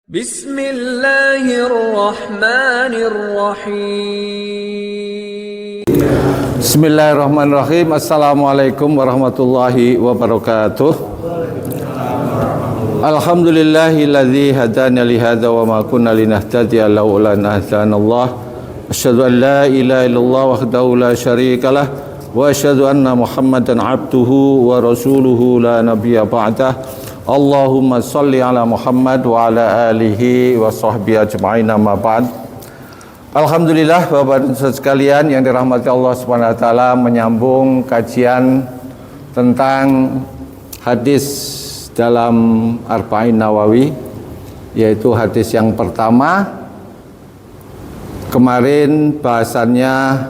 Bismillahirrahmanirrahim. Bismillahirrahmanirrahim. Assalamualaikum warahmatullahi wabarakatuh. Alhamdulillahilladzi hadana li hadza wa ma kunna linahtadiya laula an hadana. Asyhadu an la ilaha illallah wahdahu la syarikalah wa asyhadu anna Muhammadan abduhu wa rasuluhu la nabiyya ba'dah. Allahumma salli ala Muhammad wa ala alihi wa sahbihi ajma'in, amma ba'd. Alhamdulillah, Bapak dan Saudara sekalian yang dirahmati Allah Subhanahu wa taala, menyambung kajian tentang hadis dalam Arba'in Nawawi, yaitu hadis yang pertama. Kemarin bahasannya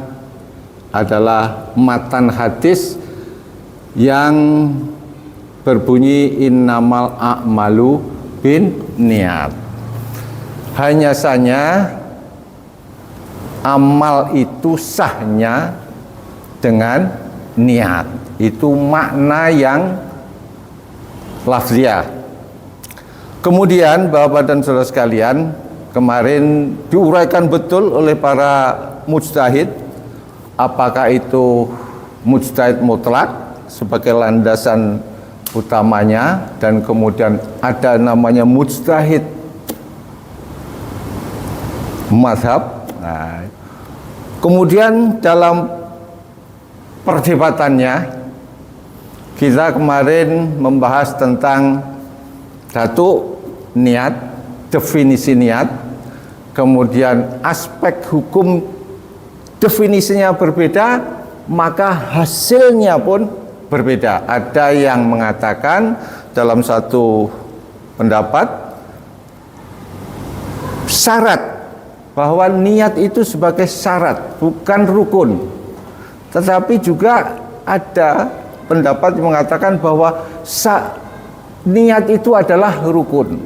adalah matan hadis yang berbunyi innamal a'malu bin niat. Hanya saja amal itu sahnya dengan niat. Itu makna yang lafziyah. Kemudian Bapak dan Saudara sekalian, kemarin diuraikan betul oleh para mujtahid, apakah itu mujtahid mutlak sebagai landasan utamanya, dan kemudian ada namanya mujtahid mazhab. Nah, kemudian dalam perdebatannya kita kemarin membahas tentang satu, niat, definisi niat, kemudian aspek hukum definisinya berbeda, maka hasilnya pun berbeda. Ada yang mengatakan dalam satu pendapat syarat, bahwa niat itu sebagai syarat, bukan rukun. Tetapi juga ada pendapat yang mengatakan bahwa niat itu adalah rukun.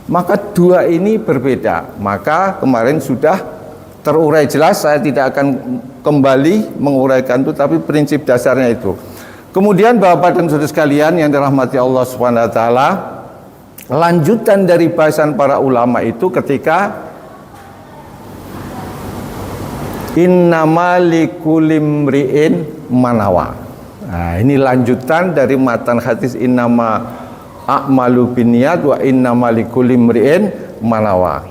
Maka dua ini berbeda. Maka kemarin sudah terurai jelas, saya tidak akan kembali menguraikan itu, tapi prinsip dasarnya itu. Kemudian Bapak dan Saudara sekalian yang dirahmati Allah Subhanahu wa taala, lanjutan dari bahasan para ulama itu ketika innama likulli imri'in manawa. Nah, ini lanjutan dari matan hadis innama a'malu binniyat wa innama likulli imri'in manawa.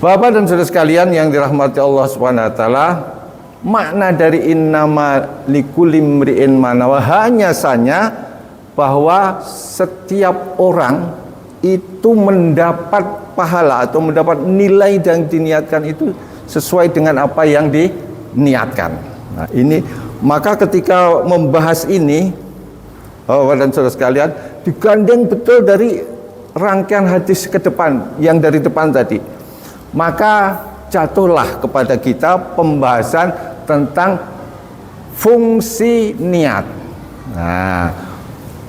Bapak dan Saudara sekalian yang dirahmati Allah Subhanahu wa taala, makna dari innama likulli imri'in manawa hanya saja bahwa setiap orang itu mendapat pahala atau mendapat nilai yang diniatkan itu sesuai dengan apa yang diniatkan. Nah, ini maka ketika membahas ini, Bapak dan Saudara sekalian, digandeng betul dari rangkaian hadis ke depan yang dari depan tadi. Maka jatuhlah kepada kita pembahasan tentang fungsi niat. Nah,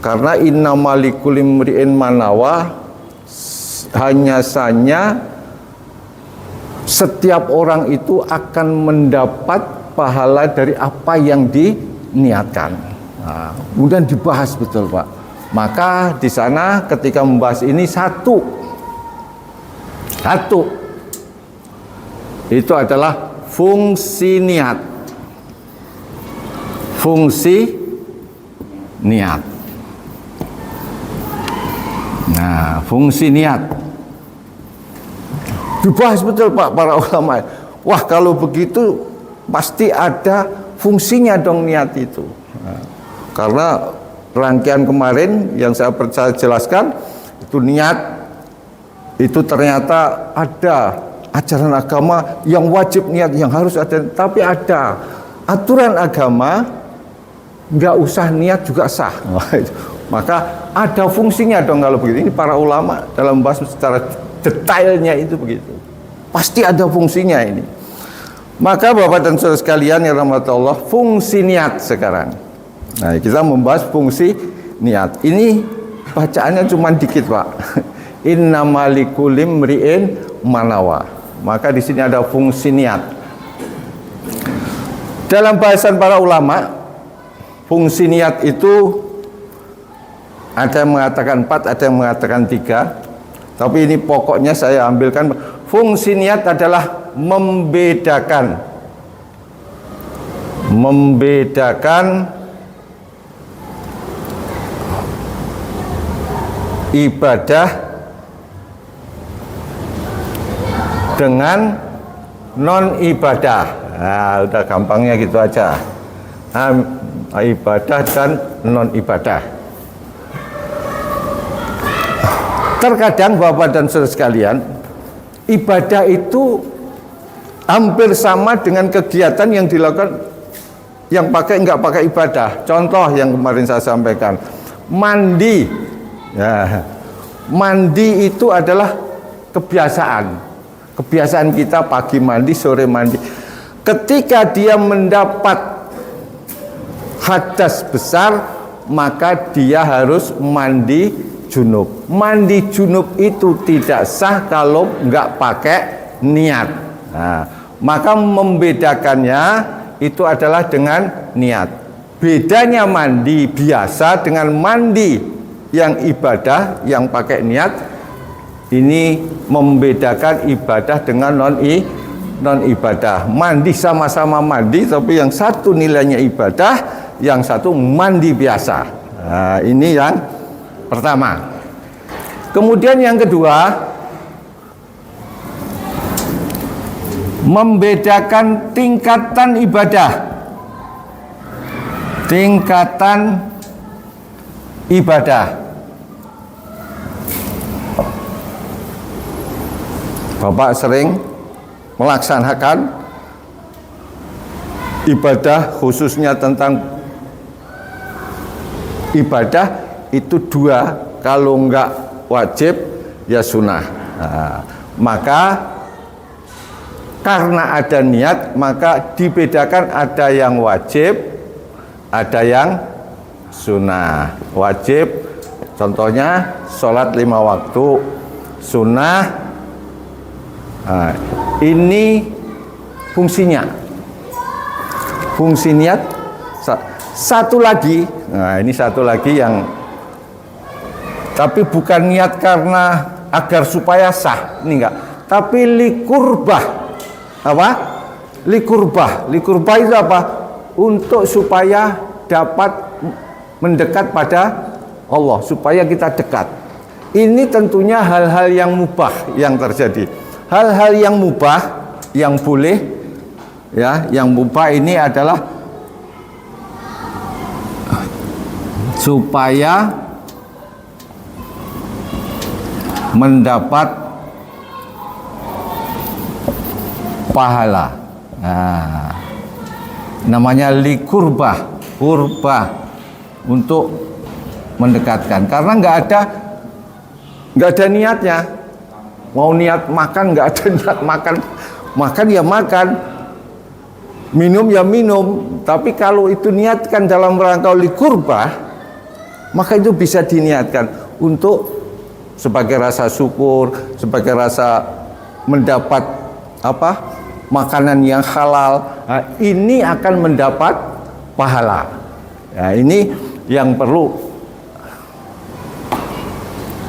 karena innamal likulli imri'in manawa, hanya saja setiap orang itu akan mendapat pahala dari apa yang diniatkan. Nah, kemudian dibahas betul, Pak. Maka di sana ketika membahas ini satu itu adalah fungsi niat. Fungsi niat. Nah, fungsi niat dibahas betul, Pak, para ulama. Wah, kalau begitu pasti ada fungsinya dong niat itu. Nah, karena rangkaian kemarin yang saya jelaskan itu niat itu ternyata ada ajaran agama yang wajib niat, yang harus ada, tapi ada aturan agama nggak usah niat juga sah. Maka ada fungsinya dong kalau begitu. Ini para ulama dalam bahas secara detailnya itu begitu. Pasti ada fungsinya ini. Maka Bapak dan Saudara sekalian yang rahmat Allah, fungsi niat sekarang. Nah, kita membahas fungsi niat. Ini bacaannya cuma dikit, Pak. Innamal likulli imri'in manawa. Maka di sini ada fungsi niat. Dalam bahasan para ulama, fungsi niat itu ada yang mengatakan 4, ada yang mengatakan 3. Tapi ini pokoknya saya ambilkan, fungsi niat adalah membedakan ibadah dengan non ibadah. Nah, udah gampangnya gitu aja. Ibadah dan non ibadah. Terkadang Bapak dan Saudara sekalian, ibadah itu hampir sama dengan kegiatan yang dilakukan yang nggak pakai ibadah. Contoh yang kemarin saya sampaikan, mandi. Ya, mandi itu adalah kebiasaan kita, pagi mandi, sore mandi. Ketika dia mendapat hadas besar, maka dia harus mandi junub. Mandi junub itu tidak sah kalau nggak pakai niat. Nah, maka membedakannya itu adalah dengan niat. Bedanya mandi biasa dengan mandi yang ibadah, yang pakai niat, ini membedakan ibadah dengan non ibadah. Mandi sama-sama mandi, tapi yang satu nilainya ibadah, yang satu mandi biasa. Nah, ini yang pertama. Kemudian yang kedua, membedakan tingkatan ibadah. Tingkatan ibadah. Bapak sering melaksanakan ibadah, khususnya tentang ibadah itu dua, kalau enggak wajib ya sunnah. Nah, maka karena ada niat, maka dibedakan, ada yang wajib, ada yang sunnah. Wajib contohnya sholat 5 waktu, sunnah. Nah, ini fungsinya, fungsi niat. Satu lagi, nah ini satu lagi yang, tapi bukan niat karena agar supaya sah, ini enggak, tapi likurbah. Apa? Likurbah. Likurbah itu apa? Untuk supaya dapat mendekat pada Allah, supaya kita dekat. Ini tentunya hal-hal yang mubah yang terjadi. Hal-hal yang mubah, yang boleh, ya, yang mubah ini adalah supaya mendapat pahala. Nah, namanya likurbah, kurbah, untuk mendekatkan. Karena nggak ada niatnya. Mau niat makan, nggak ada niat makan. Makan ya makan, minum ya minum. Tapi kalau itu niatkan dalam rangka likurbah, maka itu bisa diniatkan untuk sebagai rasa syukur, sebagai rasa mendapat apa? Makanan yang halal. Nah, ini akan mendapat pahala. Nah, ini yang perlu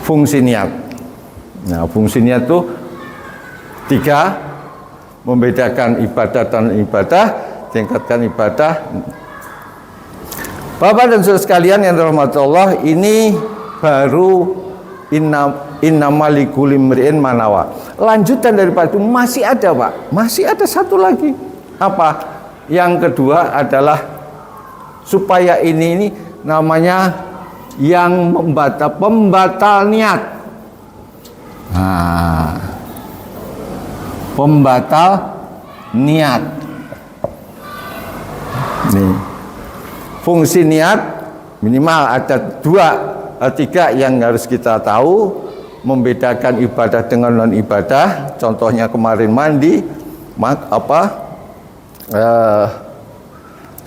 fungsi niat. Nah, fungsi niat itu 3, membedakan ibadah dan ibadah, tingkatkan ibadah. Bapak dan Saudara sekalian yang dirahmati Allah, ini baru innama likulli imri'in manawa. Lanjutan daripada itu masih ada, Pak. Masih ada satu lagi. Apa? Yang kedua adalah supaya ini namanya yang pembatal niat. Nah, pembatal niat. Nih. Fungsi niat minimal ada 3 yang harus kita tahu, membedakan ibadah dengan non ibadah. Contohnya kemarin mandi,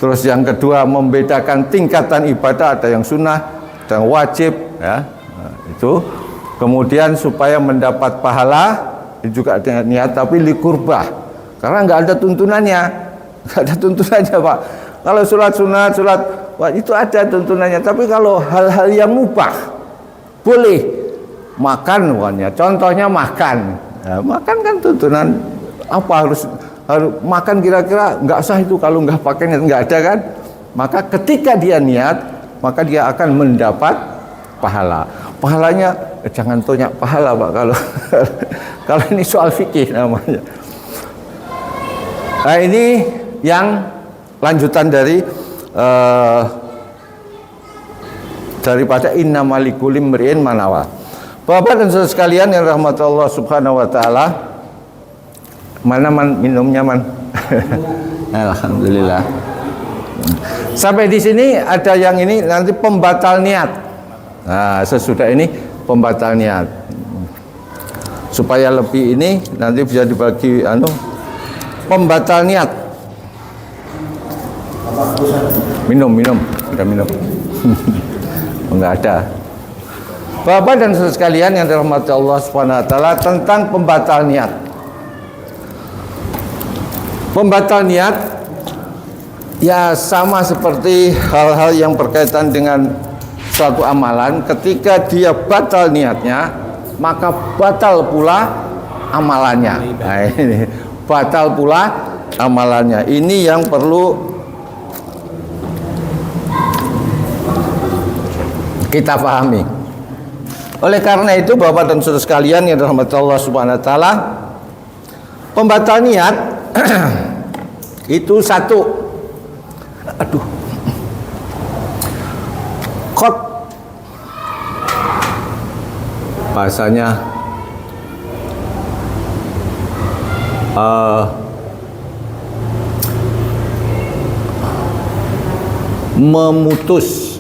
terus yang kedua membedakan tingkatan ibadah, ada yang sunnah dan wajib, ya. Nah, itu. Kemudian supaya mendapat pahala juga dengan niat, tapi likurbah, karena nggak ada tuntunannya, Pak. Kalau sholat sunat, wah, itu ada tuntunannya. Tapi kalau hal-hal yang mubah boleh, makan pokoknya. Contohnya makan. Nah, makan kan tuntunan apa harus makan, kira-kira nggak sah itu kalau nggak pakai niat, nggak ada kan. Maka ketika dia niat, maka dia akan mendapat pahala. Pahalanya jangan tanya pahala Pak kalau kalau ini soal fikih namanya. Nah, ini yang lanjutan daripada innamal likulli imri'in ma nawa. Bapak dan saudara sekalian yang rahmat Allah Subhanahu wa taala, mana minumnya man? Alhamdulillah. Sampai di sini ada yang ini nanti pembatal niat. Nah, sesudah ini pembatal niat. Supaya lebih ini nanti bisa dibagi pembatal niat. Minum, udah minum. Enggak ada. Bapak dan saudara sekalian yang dirahmati Allah Subhanahu wa taala, tentang pembatal niat. Pembatal niat ya sama seperti hal-hal yang berkaitan dengan suatu amalan. Ketika dia batal niatnya, maka batal pula amalannya. Nah, ini batal pula amalannya. Ini yang perlu kita pahami. Oleh karena itu Bapak dan saudara sekalian yang dirahmati Allah Subhanahu wa taala, pembatal niat itu satu, qad bahasanya memutus.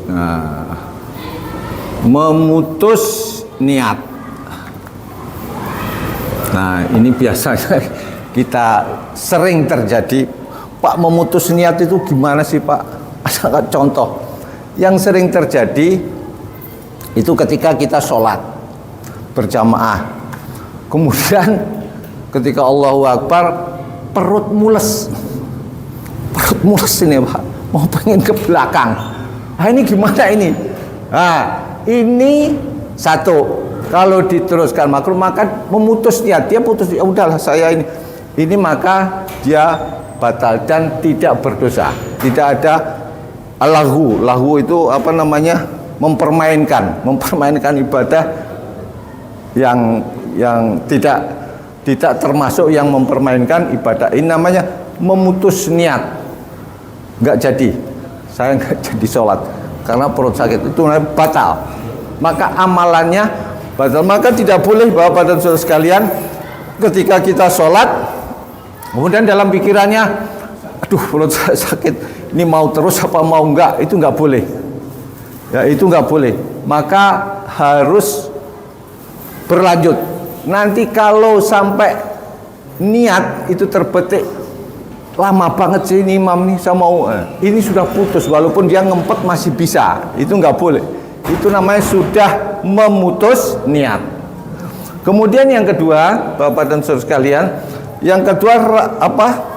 Memutus niat. Nah, ini biasanya kita sering terjadi. Pak, memutus niat itu gimana sih Pak? Ada contoh yang sering terjadi itu ketika kita sholat berjamaah, kemudian ketika Allahu Akbar perut mules ini Pak, mau pengen ke belakang. Nah, ini gimana ini? Nah, ini satu, kalau diteruskan makruh, maka memutus niat, dia putus, ya udahlah saya ini maka dia batal dan tidak berdosa. Tidak ada lahu itu apa namanya, mempermainkan ibadah yang tidak termasuk yang mempermainkan ibadah. Ini namanya memutus niat, nggak jadi, saya nggak jadi sholat karena perut sakit, itu namanya batal, maka amalannya batal. Maka tidak boleh Bapak dan saudara sekalian ketika kita sholat kemudian dalam pikirannya, aduh perut saya sakit, ini mau terus apa mau enggak, itu enggak boleh ya, itu enggak boleh, maka harus berlanjut. Nanti kalau sampai niat itu terbetik lama banget sih ini imam nih, saya mau ini sudah putus, walaupun dia ngempet masih bisa, itu nggak boleh. Itu namanya sudah memutus niat. Kemudian yang kedua Bapak dan saudara sekalian, yang kedua apa?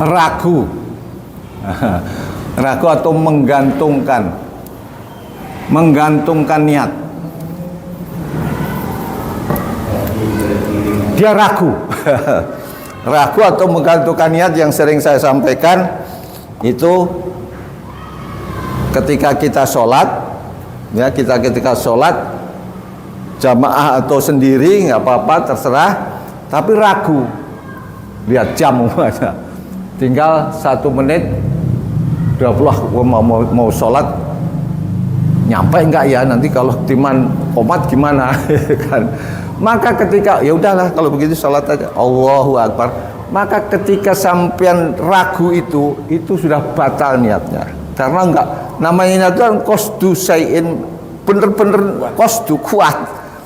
Ragu atau menggantungkan niat. Dia ragu atau menggantungkan niat. Yang sering saya sampaikan itu ketika kita sholat ya, ketika sholat jamaah atau sendiri nggak apa-apa, terserah, tapi ragu, lihat jam aja, tinggal 1 menit 20 mau sholat, nyampe enggak ya, nanti kalau timan komat gimana kan. Maka ketika ya udahlah kalau begitu sholat aja, Allahu Akbar. Maka ketika sampean ragu itu sudah batal niatnya. Karena enggak, namanya niat itu qasdu syai'in, bener-bener qasdu, kuat.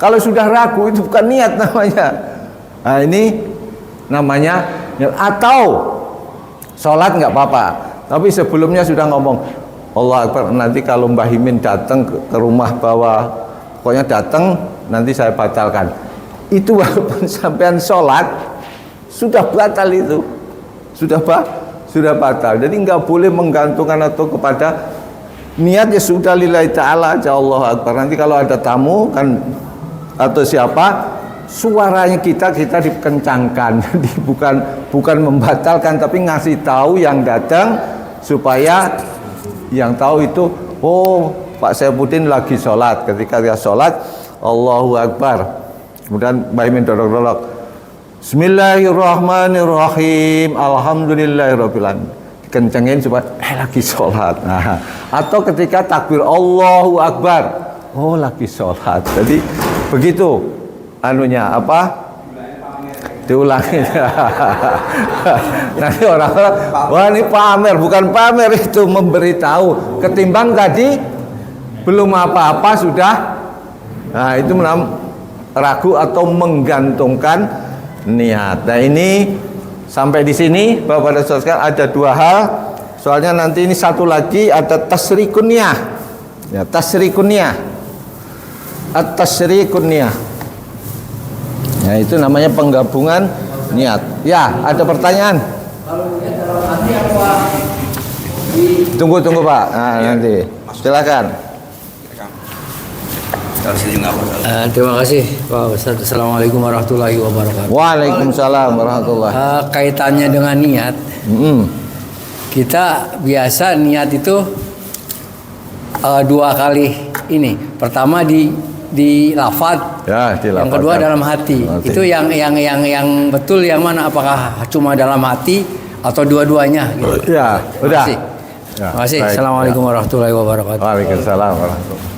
Kalau sudah ragu itu bukan niat namanya. Nah, ini namanya niat. Atau sholat enggak apa-apa, tapi sebelumnya sudah ngomong Allah Akbar, nanti kalau Mbah Himin datang ke rumah bawa, pokoknya datang nanti saya batalkan. Itu walaupun sampean sholat sudah batal, itu sudah batal. Jadi nggak boleh menggantungkan atau kepada niat ya sudah lillahi ta'ala aja, Allahu Akbar. Nanti kalau ada tamu kan atau siapa, suaranya kita dikencangkan. Jadi bukan membatalkan, tapi ngasih tahu yang datang supaya yang tahu itu, oh Pak Saifuddin lagi sholat. Ketika dia sholat, Allahu Akbar. Kemudian Mbak Imin dorong-dorong, Bismillahirrahmanirrahim, Alhamdulillahirabbil alamin. Kencengin supaya lagi sholat. Nah, atau ketika takbir Allahu Akbar, oh lagi sholat. Jadi begitu anunya apa? Diulangi. Nanti orang-orang, wah ini pamer, bukan pamer, itu memberitahu. Ketimbang tadi belum apa-apa sudah, nah itu ragu atau menggantungkan niat. Nah ini sampai di sini Bapak dan Saudara sekalian ada dua hal. Soalnya nanti ini satu lagi ada tasrikun niyah. Ya, tasrikun niyah. At-tasrikun niyah. Ya, itu namanya penggabungan niat. Ya, ada pertanyaan? Tunggu Pak. Nah, nanti. Silakan. Terima kasih Pak Ustadz. Assalamualaikum warahmatullahi wabarakatuh. Waalaikumsalam warahmatullahi. Kaitannya dengan niat, kita biasa niat itu dua kali ini. Pertama di lafaz, ya, yang kedua dalam hati. Itu yang betul yang mana? Apakah cuma dalam hati atau dua-duanya? Gitu. Ya, udah. Terima kasih. Assalamualaikum warahmatullahi wabarakatuh. Waalaikumsalam warahmatullahi.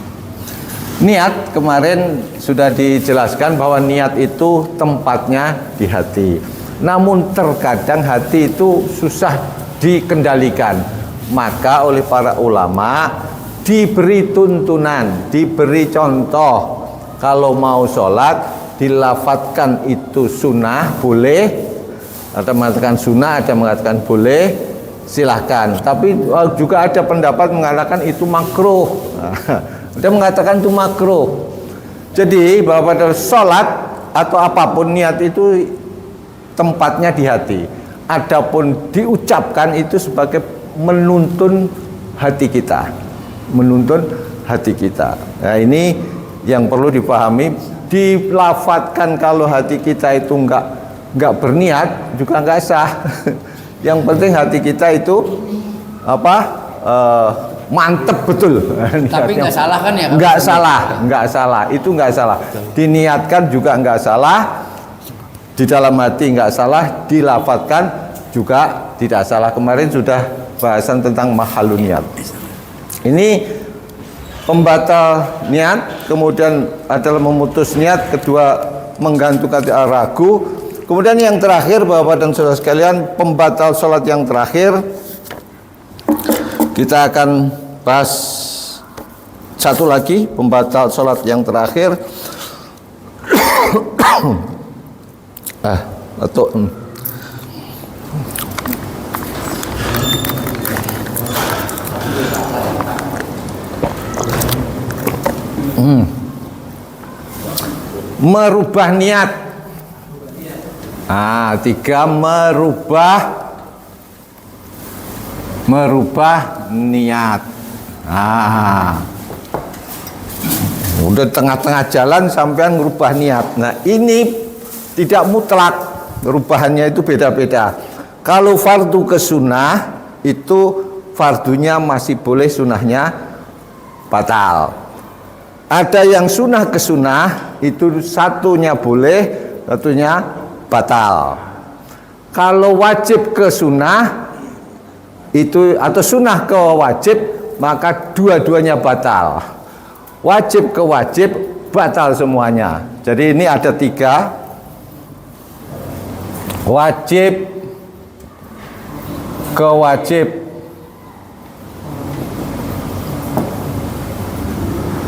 Niat kemarin sudah dijelaskan bahwa niat itu tempatnya di hati. Namun terkadang hati itu susah dikendalikan. Maka oleh para ulama diberi tuntunan, diberi contoh. Kalau mau sholat dilafatkan itu sunnah, boleh. Ada mengatakan sunnah, ada mengatakan boleh, silahkan. Tapi juga ada pendapat mengatakan itu makruh. Dia mengatakan itu makruh. Jadi bahwa pada sholat atau apapun niat itu tempatnya di hati. Adapun diucapkan itu sebagai menuntun hati kita, menuntun hati kita. Nah ini yang perlu dipahami. Dilafatkan kalau hati kita itu enggak berniat juga enggak sah. Yang penting hati kita itu apa? Mantep betul. Tapi nggak salah kan ya? Nggak salah. Itu nggak salah. Diniatkan juga nggak salah. Di dalam hati nggak salah. Dilafatkan juga tidak salah. Kemarin sudah bahasan tentang mahalun niat. Ini pembatal niat. Kemudian adalah memutus niat. Kedua menggantungkan ragu. Kemudian yang terakhir Bapak dan Saudara sekalian, pembatal sholat yang terakhir. Kita akan bahas satu lagi pembatal sholat yang terakhir. Merubah niat. Tiga, merubah niat. Udah tengah-tengah jalan sampean merubah niat. Nah ini tidak mutlak, perubahannya itu beda-beda. Kalau fardu ke sunnah itu fardunya masih boleh, sunnahnya batal. Ada yang sunnah ke sunnah itu satunya boleh, satunya batal. Kalau wajib ke sunnah itu atau sunnah ke wajib, maka dua-duanya batal. Wajib ke wajib batal semuanya. Jadi ini ada tiga: wajib ke wajib,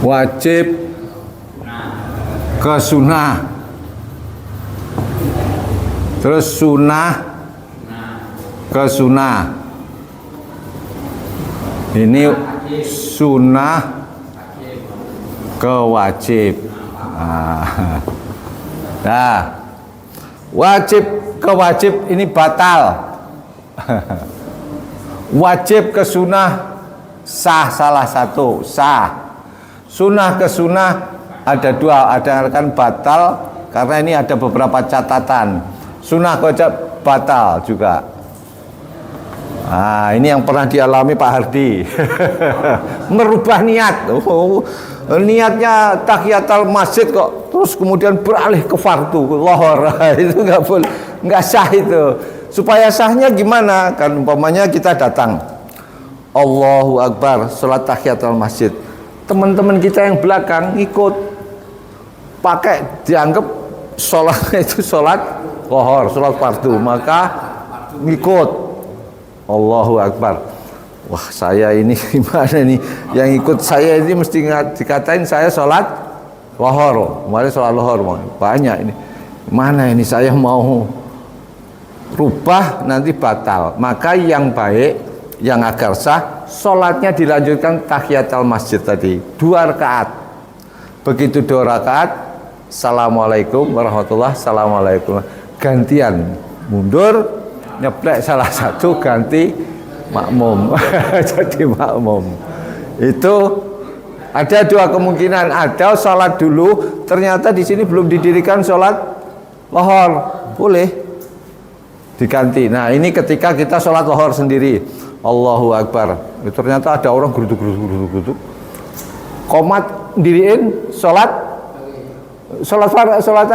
wajib ke sunnah, terus sunnah ke sunnah. Ini sunnah ke wajib. Nah, wajib ke wajib ini batal. Wajib ke sunnah sah salah satu, sah. Sunnah ke sunnah ada dua, ada kan batal karena ini ada beberapa catatan. Sunnah ke batal juga. Nah, ini yang pernah dialami Pak Hardi. Merubah niat. Niatnya tahiyatul masjid kok terus kemudian beralih ke fardu, ke lohor. Itu nggak boleh, nggak sah itu. Supaya sahnya gimana? Kan umpamanya kita datang, Allahu Akbar, sholat tahiyatul masjid. Teman-teman kita yang belakang ikut pakai dianggap sholatnya itu sholat lohor, sholat fardu, maka ngikut Allahu Akbar. Wah, saya ini gimana nih? Yang ikut saya ini mesti dikatain saya sholat lohor. Kemarin sholat lohor banyak ini. Mana ini saya mau rubah nanti batal. Maka yang baik, yang agar sah, sholatnya dilanjutkan tahiyatul masjid tadi 2 rakaat. Begitu 2 rakaat, assalamualaikum warahmatullahi, assalamualaikum, gantian mundur, nyeplek salah satu, ganti makmum. Jadi makmum itu ada 2 kemungkinan. Ada sholat dulu, ternyata di sini belum didirikan sholat lohor, boleh diganti. Nah, ini ketika kita sholat lohor sendiri, Allahu Akbar, ternyata ada orang geruduk komat diriin sholat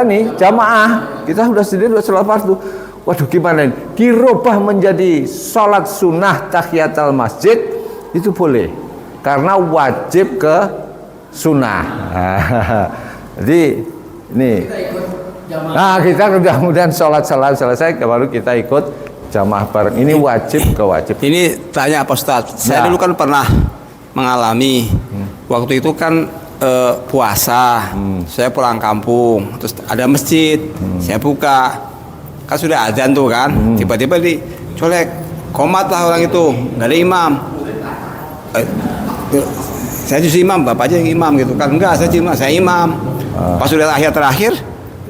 ini jamaah, kita sudah sendiri sholat fardu. Waduh, gimana ini? Dirubah menjadi sholat sunnah tahiyatul masjid, itu boleh karena wajib ke sunnah. Jadi ini, nah kita kemudian sholat selesai, baru kita ikut jamaah bareng. Ini wajib ke wajib. Ini tanya Pak Ustadz, saya dulu kan pernah mengalami waktu itu kan puasa, saya pulang kampung, terus ada masjid, saya buka, kan sudah azan tuh kan, tiba-tiba dicolek, komat lah orang itu, nggak ada imam. Saya justru imam, bapaknya yang imam gitu kan, enggak, saya imam. Pas sudah terakhir,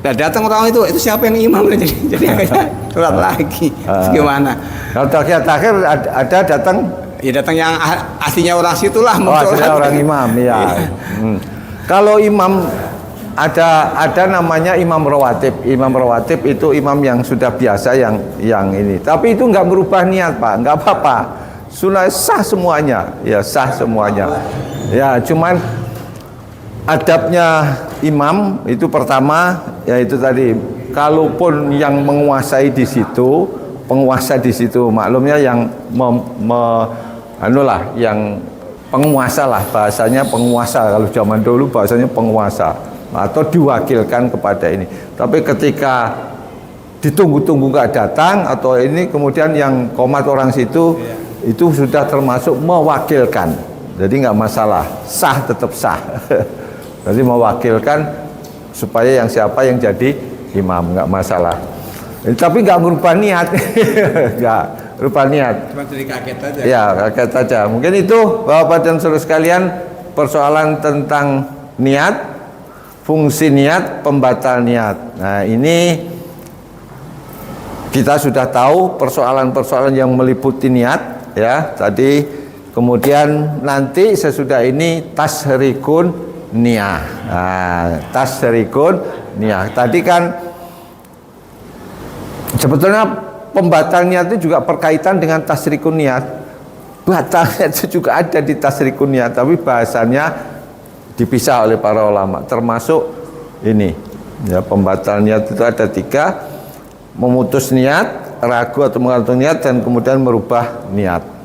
udah datang orang itu siapa yang imam? Jadi akhirnya sholat lagi. Gimana? Kalau terakhir ada datang, ya datang yang aslinya orang situlah. Aslinya orang imam, ya. Kalau imam ada namanya imam rawatib. Imam rawatib itu imam yang sudah biasa yang ini. Tapi itu nggak merubah niat, Pak. Nggak apa-apa. Sunnah sah semuanya, ya sah semuanya. Ya, cuman adabnya imam itu pertama, yaitu tadi, kalaupun yang menguasai di situ, penguasa di situ, maklumnya yang yang penguasa lah, bahasanya penguasa. Kalau zaman dulu bahasanya penguasa atau diwakilkan kepada ini. Tapi ketika ditunggu-tunggu nggak datang atau ini, kemudian yang komat orang situ itu sudah termasuk mewakilkan. Jadi nggak masalah, sah, tetap sah. Jadi mewakilkan supaya siapa yang jadi imam, nggak masalah. Tapi nggak merubah niat, nggak merubah niat. Cuma jadi kaget aja. Ya, kaget aja. Mungkin itu Bapak dan Saudara sekalian persoalan tentang niat, fungsi niat, pembatal niat. Nah, ini kita sudah tahu persoalan-persoalan yang meliputi niat, ya. Tadi kemudian nanti sesudah ini tashrikun niyah. Nah, tashrikun niyah. Tadi kan sebetulnya pembatal niat itu juga berkaitan dengan tasrikun niat. Batalnya itu juga ada di tasrikun niat, tapi bahasanya dipisah oleh para ulama. Termasuk ini, ya, pembatal niat itu ada 3: memutus niat, ragu atau menggantung niat, dan kemudian merubah niat.